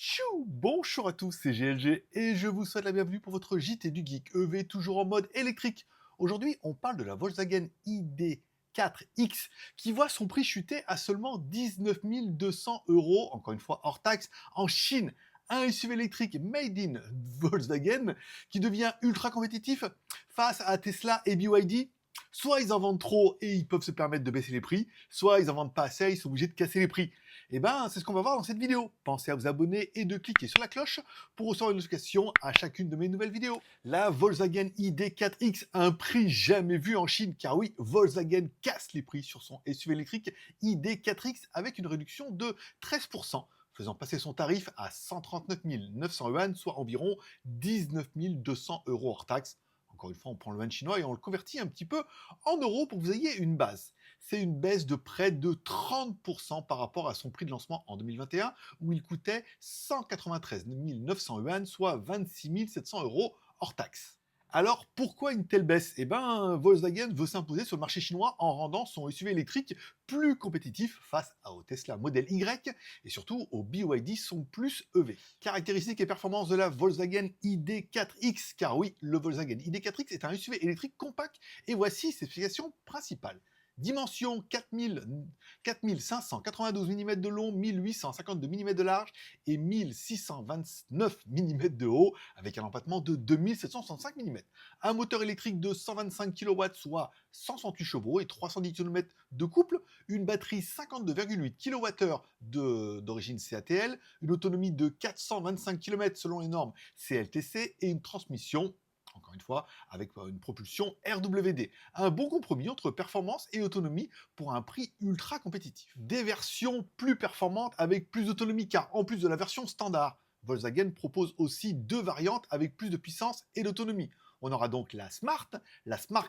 Tchou! Bonjour à tous, c'est GLG et je vous souhaite la bienvenue pour votre JT du Geek EV toujours en mode électrique. Aujourd'hui, on parle de la Volkswagen ID4X qui voit son prix chuter à seulement 19 200 euros, encore une fois hors taxe, en Chine. Un SUV électrique made in Volkswagen qui devient ultra compétitif face à Tesla et BYD. Soit ils en vendent trop et ils peuvent se permettre de baisser les prix, soit ils en vendent pas assez et ils sont obligés de casser les prix. Et ben, c'est ce qu'on va voir dans cette vidéo. Pensez à vous abonner et de cliquer sur la cloche pour recevoir une notification à chacune de mes nouvelles vidéos. La Volkswagen ID4X a un prix jamais vu en Chine, car oui, Volkswagen casse les prix sur son SUV électrique ID4X avec une réduction de 13%, faisant passer son tarif à 139 900 yuan, soit environ 19 200 euros hors taxe. Encore une fois, on prend le yuan chinois et on le convertit un petit peu en euros pour que vous ayez une base. C'est une baisse de près de 30% par rapport à son prix de lancement en 2021, où il coûtait 193 900 yuan, soit 26 700 euros hors taxe. Alors pourquoi une telle baisse? Eh ben, Volkswagen veut s'imposer sur le marché chinois en rendant son SUV électrique plus compétitif face au Tesla Model Y et surtout au BYD son plus EV. Caractéristiques et performances de la Volkswagen ID4X, car oui, le Volkswagen ID4X est un SUV électrique compact et voici ses spécifications principales. Dimension 4592 mm de long, 1852 mm de large et 1629 mm de haut, avec un empattement de 2765 mm. Un moteur électrique de 125 kW, soit 168 chevaux et 310 km de couple, une batterie 52,8 kWh d'origine CATL, une autonomie de 425 km selon les normes CLTC et une transmission, encore une fois, avec une propulsion RWD. Un bon compromis entre performance et autonomie pour un prix ultra compétitif. Des versions plus performantes avec plus d'autonomie, car en plus de la version standard, Volkswagen propose aussi deux variantes avec plus de puissance et d'autonomie. On aura donc la Smart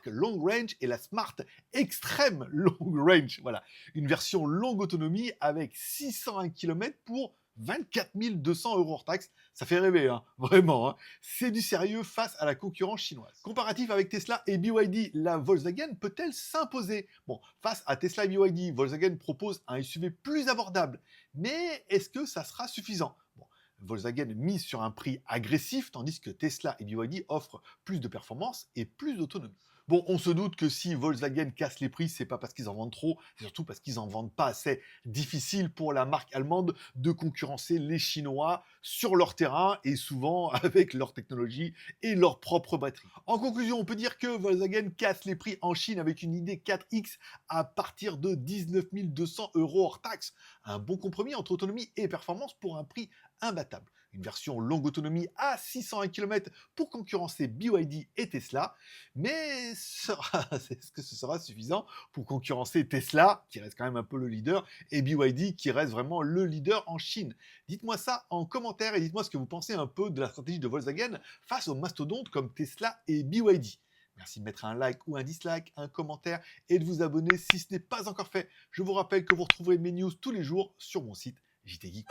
Long Range et la Smart Extreme Long Range. Voilà, une version longue autonomie avec 601 km pour 24 200 euros hors taxe. Ça fait rêver, hein, vraiment. Hein. C'est du sérieux face à la concurrence chinoise. Comparatif avec Tesla et BYD, la Volkswagen peut-elle s'imposer? Bon, face à Tesla et BYD, Volkswagen propose un SUV plus abordable. Mais est-ce que ça sera suffisant? Bon, Volkswagen mise sur un prix agressif, tandis que Tesla et BYD offrent plus de performance et plus d'autonomie. Bon, on se doute que si Volkswagen casse les prix, c'est pas parce qu'ils en vendent trop, c'est surtout parce qu'ils en vendent pas assez. Difficile pour la marque allemande de concurrencer les Chinois sur leur terrain et souvent avec leur technologie et leur propre batterie. En conclusion, on peut dire que Volkswagen casse les prix en Chine avec une ID 4X à partir de 19 200 euros hors taxe. Un bon compromis entre autonomie et performance pour un prix imbattable. Une version longue autonomie à 601 km pour concurrencer BYD et Tesla. Mais est-ce que ce sera suffisant pour concurrencer Tesla, qui reste quand même un peu le leader, et BYD, qui reste vraiment le leader en Chine? Dites-moi ça en commentaire et dites-moi ce que vous pensez un peu de la stratégie de Volkswagen face aux mastodontes comme Tesla et BYD. Merci de mettre un like ou un dislike, un commentaire et de vous abonner si ce n'est pas encore fait. Je vous rappelle que vous retrouverez mes news tous les jours sur mon site JT Geek.